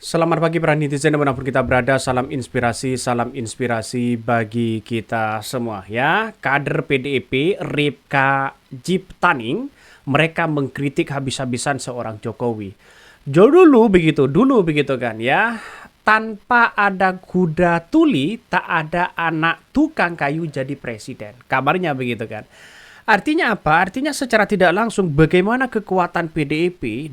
Selamat pagi para netizen dimanapun kita berada, salam inspirasi bagi kita semua ya. Kader PDIP Ripka Jiptaning, mereka mengkritik habis-habisan seorang Jokowi. Dulu begitu kan ya. Tanpa ada kuda tuli, tak ada anak tukang kayu jadi presiden. Kabarnya begitu kan. Artinya apa? Artinya secara tidak langsung bagaimana kekuatan PDIP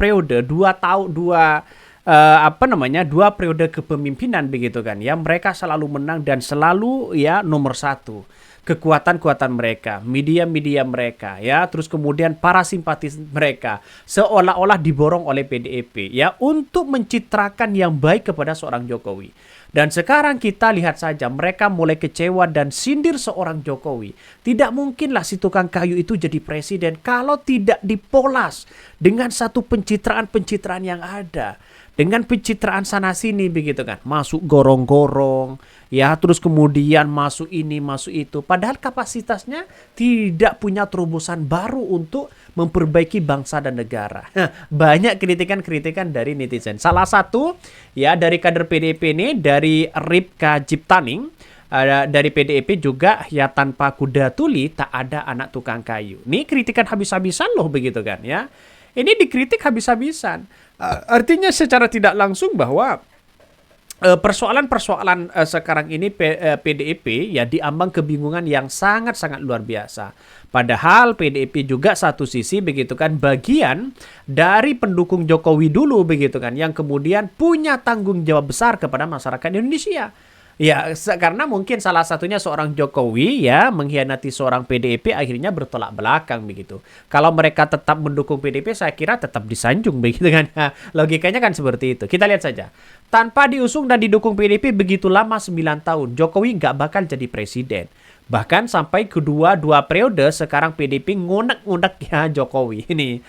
periode, 2 tahun, dua periode kepemimpinan begitu kan ya. Mereka selalu menang dan selalu ya nomor satu. Kekuatan-kekuatan mereka, media-media mereka ya, terus kemudian para simpatis mereka seolah-olah diborong oleh PDIP ya untuk mencitrakan yang baik kepada seorang Jokowi. Dan sekarang kita lihat saja mereka mulai kecewa dan sindir seorang Jokowi. Tidak mungkinlah si tukang kayu itu jadi presiden kalau tidak dipolas dengan satu pencitraan-pencitraan yang ada. Dengan pencitraan sana sini begitu kan. Masuk gorong-gorong, ya terus kemudian masuk ini, masuk itu. Padahal kapasitasnya tidak punya terobosan baru untuk memperbaiki bangsa dan negara. Banyak kritikan-kritikan dari netizen. Salah satu ya dari kader PDIP ini, dari Ripka Jiptaning, dari PDIP juga ya, tanpa kuda tuli tak ada anak tukang kayu. Ini kritikan habis-habisan loh begitu kan ya. Ini dikritik habis-habisan. Artinya secara tidak langsung bahwa persoalan-persoalan sekarang ini PDIP ya diambang kebingungan yang sangat-sangat luar biasa. Padahal PDIP juga satu sisi begitu kan bagian dari pendukung Jokowi dulu begitu kan, yang kemudian punya tanggung jawab besar kepada masyarakat Indonesia. Ya, karena mungkin salah satunya seorang Jokowi ya mengkhianati seorang PDIP, akhirnya bertolak belakang begitu. Kalau mereka tetap mendukung PDIP, saya kira tetap disanjung begitu kan. Logikanya kan seperti itu. Kita lihat saja. Tanpa diusung dan didukung PDIP begitu lama 9 tahun, Jokowi nggak bakal jadi presiden. Bahkan sampai kedua dua periode sekarang PDIP ngunek-ngunek ya Jokowi ini.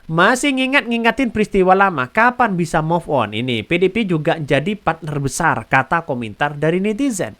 Masih ngingatin peristiwa lama, kapan bisa move on? Ini PDIP juga jadi partner besar, kata komentar dari netizen.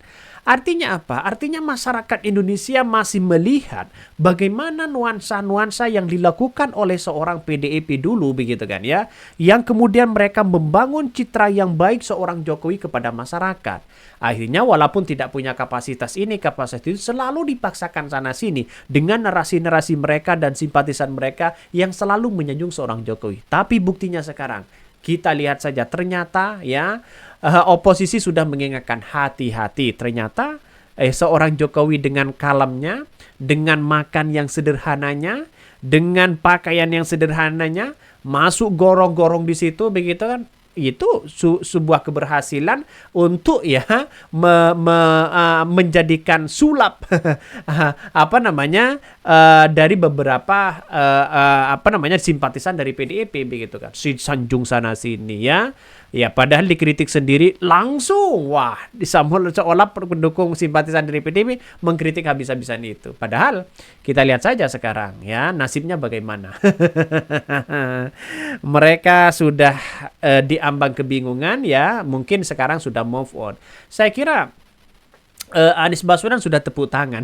Artinya apa? Artinya masyarakat Indonesia masih melihat bagaimana nuansa-nuansa yang dilakukan oleh seorang PDIP dulu begitu kan ya, yang kemudian mereka membangun citra yang baik seorang Jokowi kepada masyarakat. Akhirnya walaupun tidak punya kapasitas ini, kapasitas itu, selalu dipaksakan sana sini dengan narasi-narasi mereka dan simpatisan mereka yang selalu menyanjung seorang Jokowi. Tapi buktinya sekarang kita lihat saja, ternyata ya oposisi sudah mengingatkan hati-hati. Ternyata seorang Jokowi dengan kalemnya, dengan makan yang sederhananya, dengan pakaian yang sederhananya, masuk gorong-gorong di situ begitu kan. Itu sebuah keberhasilan untuk ya menjadikan sulap dari beberapa simpatisan dari PDIP begitu kan, si sanjung sana sini ya. Ya, padahal dikritik sendiri langsung, wah, disambut seolah pendukung simpatisan dari PDIP mengkritik habis-habisan itu. Padahal kita lihat saja sekarang ya nasibnya bagaimana. Mereka sudah diambang kebingungan ya, mungkin sekarang sudah move on. Saya kira Anies Baswedan sudah tepuk tangan.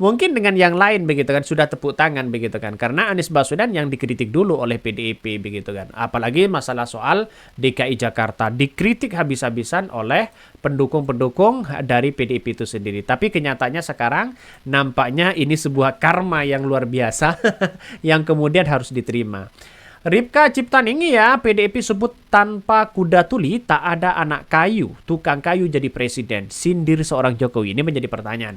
Mungkin dengan yang lain begitu kan sudah tepuk tangan begitu kan. Karena Anies Baswedan yang dikritik dulu oleh PDIP begitu kan. Apalagi masalah soal DKI Jakarta dikritik habis-habisan oleh pendukung-pendukung dari PDIP itu sendiri. Tapi kenyataannya sekarang nampaknya ini sebuah karma yang luar biasa yang kemudian harus diterima. Ripka Jiptaning ya, PDIP sebut tanpa kuda tuli tak ada anak kayu, tukang kayu jadi presiden, sindir seorang Jokowi. Ini menjadi pertanyaan.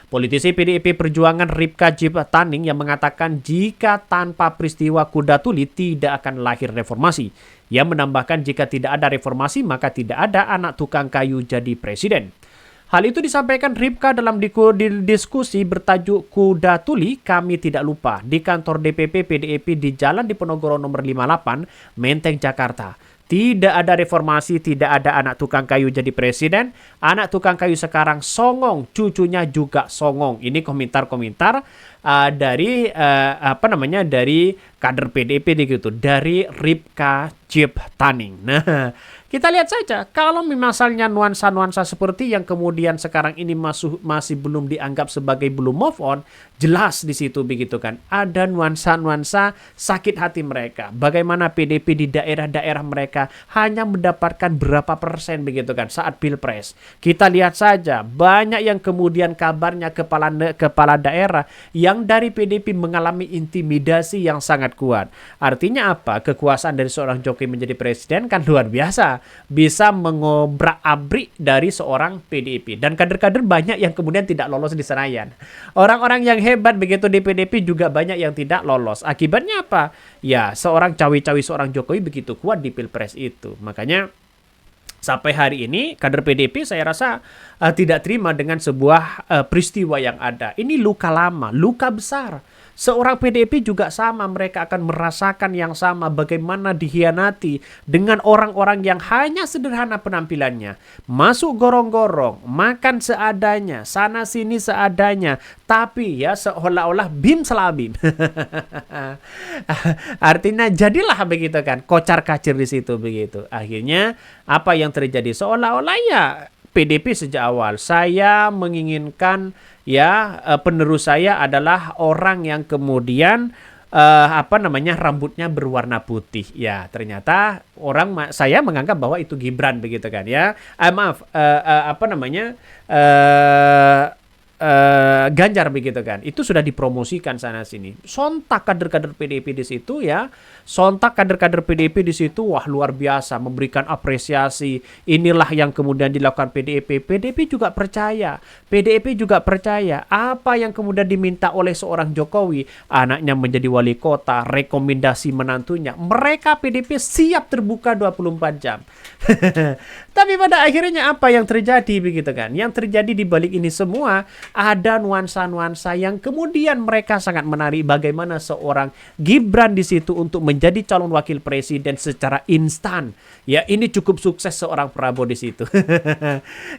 Politisi PDIP Perjuangan Ripka Jiptaning yang mengatakan jika tanpa peristiwa kuda tuli tidak akan lahir reformasi. Ia menambahkan jika tidak ada reformasi maka tidak ada anak tukang kayu jadi presiden. Hal itu disampaikan Ripka dalam diskusi bertajuk Kuda Tuli Kami Tidak Lupa di kantor DPP PDIP di Jalan Diponegoro nomor 58, Menteng, Jakarta. Tidak ada reformasi, tidak ada anak tukang kayu jadi presiden. Anak tukang kayu sekarang songong, cucunya juga songong. Ini komentar-komentar dari dari kader PDIP gitu, dari Ripka Jiptaning. Nah, Kita lihat saja, kalau misalnya nuansa-nuansa seperti yang kemudian sekarang ini masih belum dianggap sebagai belum move on, jelas di situ begitu kan. Ada nuansa-nuansa sakit hati mereka. Bagaimana PDP di daerah-daerah mereka hanya mendapatkan berapa persen begitu kan saat Pilpres. Kita lihat saja, banyak yang kemudian kabarnya kepala daerah yang dari PDP mengalami intimidasi yang sangat kuat. Artinya apa? Kekuasaan dari seorang Jokowi menjadi presiden kan luar biasa. Bisa mengobrak-abrik dari seorang PDIP. Dan kader-kader banyak yang kemudian tidak lolos di Senayan. Orang-orang yang hebat begitu di PDIP juga banyak yang tidak lolos. Akibatnya apa? Ya, seorang cawi-cawi seorang Jokowi begitu kuat di Pilpres itu. Makanya sampai hari ini kader PDIP saya rasa tidak terima dengan sebuah peristiwa yang ada. Ini luka lama, luka besar. Seorang PDIP juga sama, mereka akan merasakan yang sama bagaimana dikhianati dengan orang-orang yang hanya sederhana penampilannya. Masuk gorong-gorong, makan seadanya, sana sini seadanya, tapi ya seolah-olah bim selabim. Artinya jadilah begitu kan, kocar-kacir di situ begitu. Akhirnya apa yang terjadi? Seolah-olah ya PDP sejak awal saya menginginkan ya penerus saya adalah orang yang kemudian rambutnya berwarna putih. Ya, ternyata saya menganggap bahwa itu Gibran begitu kan ya. Ganjar begitu kan. Itu sudah dipromosikan sana sini. Sontak kader-kader PDIP di situ ya. Sontak kader-kader PDIP di situ wah luar biasa memberikan apresiasi. Inilah yang kemudian dilakukan PDIP. PDIP juga percaya. PDIP juga percaya apa yang kemudian diminta oleh seorang Jokowi, anaknya menjadi wali kota, rekomendasi menantunya. Mereka PDIP siap terbuka 24 jam. Tapi pada akhirnya apa yang terjadi begitu kan? Yang terjadi di balik ini semua ada nuansa-nuansa yang kemudian mereka sangat menarik bagaimana seorang Gibran di situ untuk menjadi calon wakil presiden secara instan. Ya, ini cukup sukses seorang Prabowo di situ.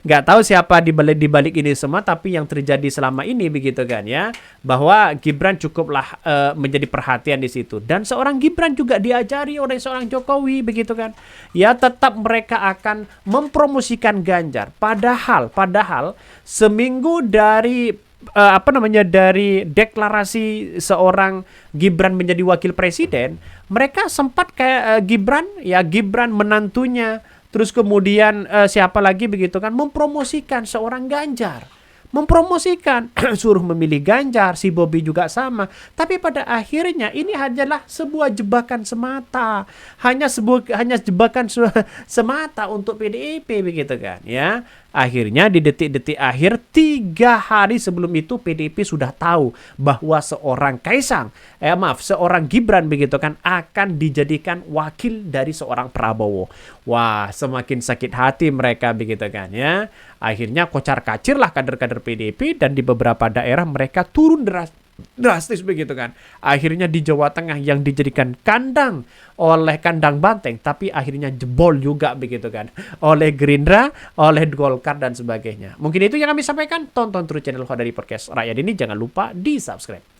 Nggak tahu siapa di balik ini semua, tapi yang terjadi selama ini begitu kan ya, bahwa Gibran cukuplah menjadi perhatian di situ. Dan seorang Gibran juga diajari oleh seorang Jokowi begitu kan. Ya, tetap mereka akan mempromosikan Ganjar. Padahal seminggu dari dari deklarasi seorang Gibran menjadi wakil presiden, mereka sempat kayak Gibran menantunya, terus kemudian siapa lagi begitu kan mempromosikan seorang Ganjar. Mempromosikan suruh memilih Ganjar, si Bobby juga sama. Tapi pada akhirnya ini hanyalah sebuah jebakan semata. Hanya jebakan semata untuk PDIP begitu kan ya. Akhirnya di detik-detik akhir 3 hari sebelum itu PDIP sudah tahu bahwa seorang seorang Gibran begitu kan akan dijadikan wakil dari seorang Prabowo. Wah, semakin sakit hati mereka begitu kan ya. Akhirnya kocar-kacirlah kader-kader PDIP dan di beberapa daerah mereka turun drastis begitu kan. Akhirnya di Jawa Tengah yang dijadikan kandang banteng, tapi akhirnya jebol juga begitu kan oleh Gerindra, oleh Golkar dan sebagainya. Mungkin itu yang kami sampaikan. Tonton terus channel Khodari Podcast Rakyat ini, jangan lupa di subscribe.